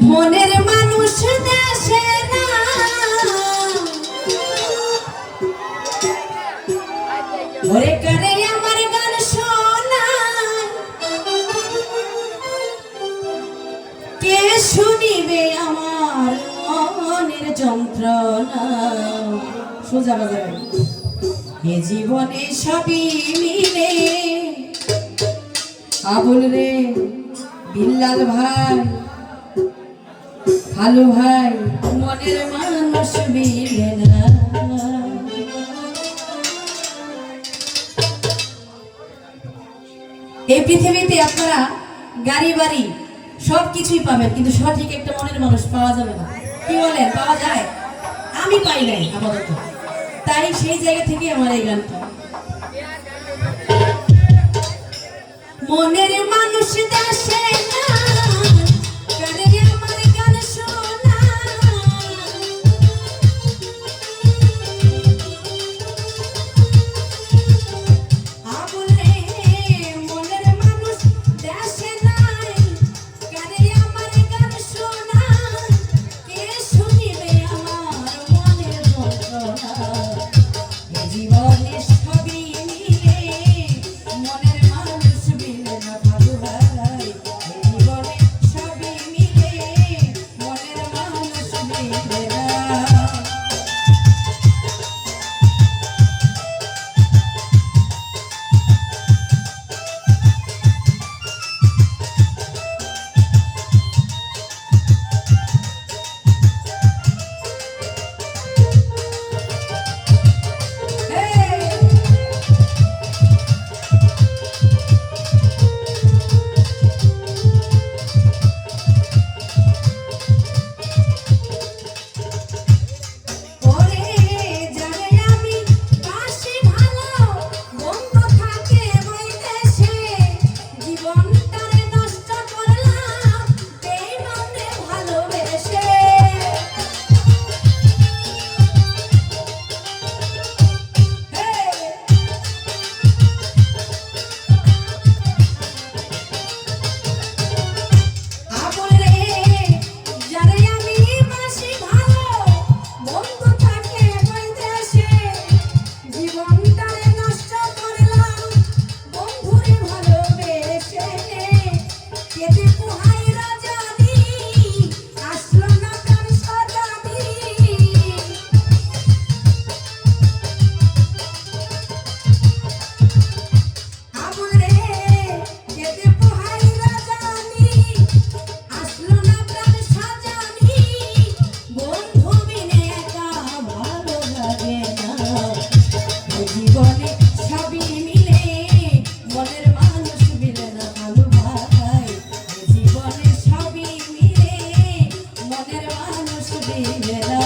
মনের মানুষ দেশে না ওরে করে আমার গান শোনা কে শুনিবে আমার মনের যন্ত্রণা সোজা বাজাবে এ জীবনে সবই মিলে আবুল রে বিল্লাল ভাই ভালো ভাই মনের মানুষ মিলে না এই পৃথিবীতে আপনারা গাড়ি বাড়ি সবকিছুই পাবেন কিন্তু সঠিক একটা মনের মানুষ পাওয়া যাবে না কি বলেন পাওয়া যায় আমি পাই নাই আপাতত তাই সেই জায়গা থেকে আমার এই গানটা মনের মানুষ দেশে না করে আমার গান শোনা আবুল রে মনের মানুষ দেশে নাই করে আমার গান শোনা কে শুনিবে আমার মনের যন্ত্রণা এ জীবনে সবই মিলে মনের মানুষ মিলে না ভালো ভাই এ জীবনে সবই মিলে মনের মানুষ মিলে না জীবনে সবই মিলে মনের মানুষ মিলে না ভালো ভাই জীবনে সবই মিলে মনের মানুষ মিলে না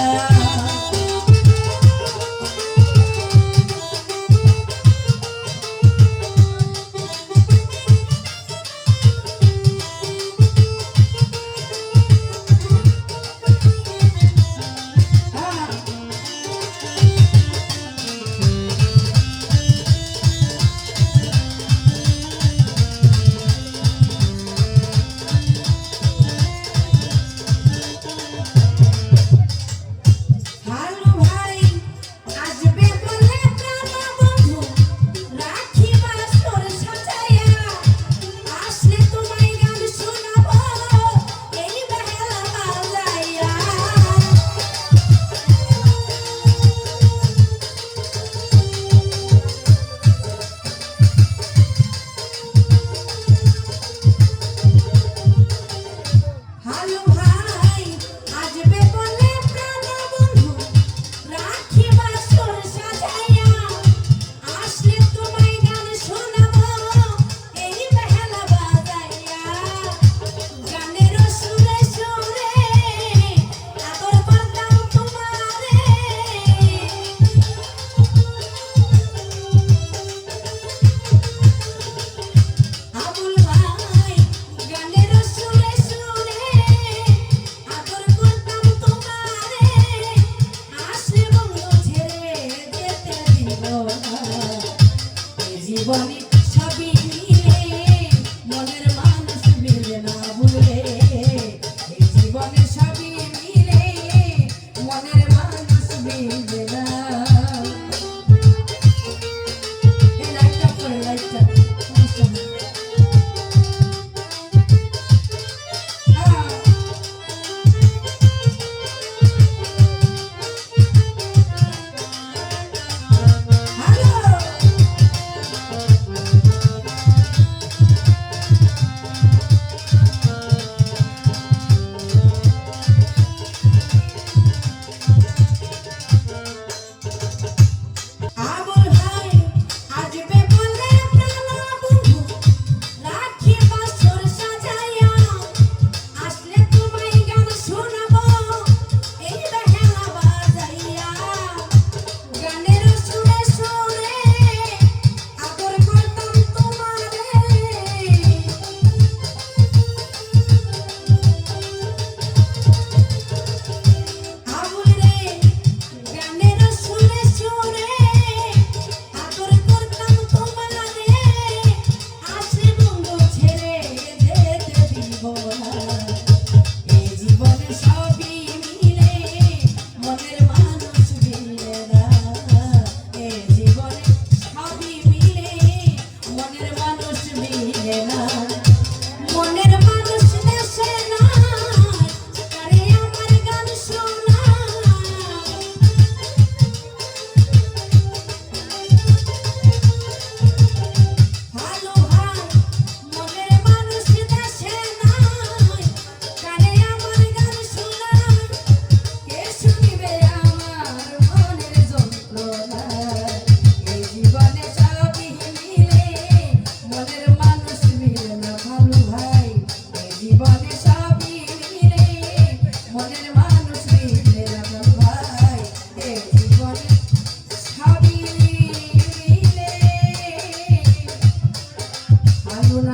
মনের মানুষ মিলে রাজন ভাই এ জীবনে সবই মিলে আগুন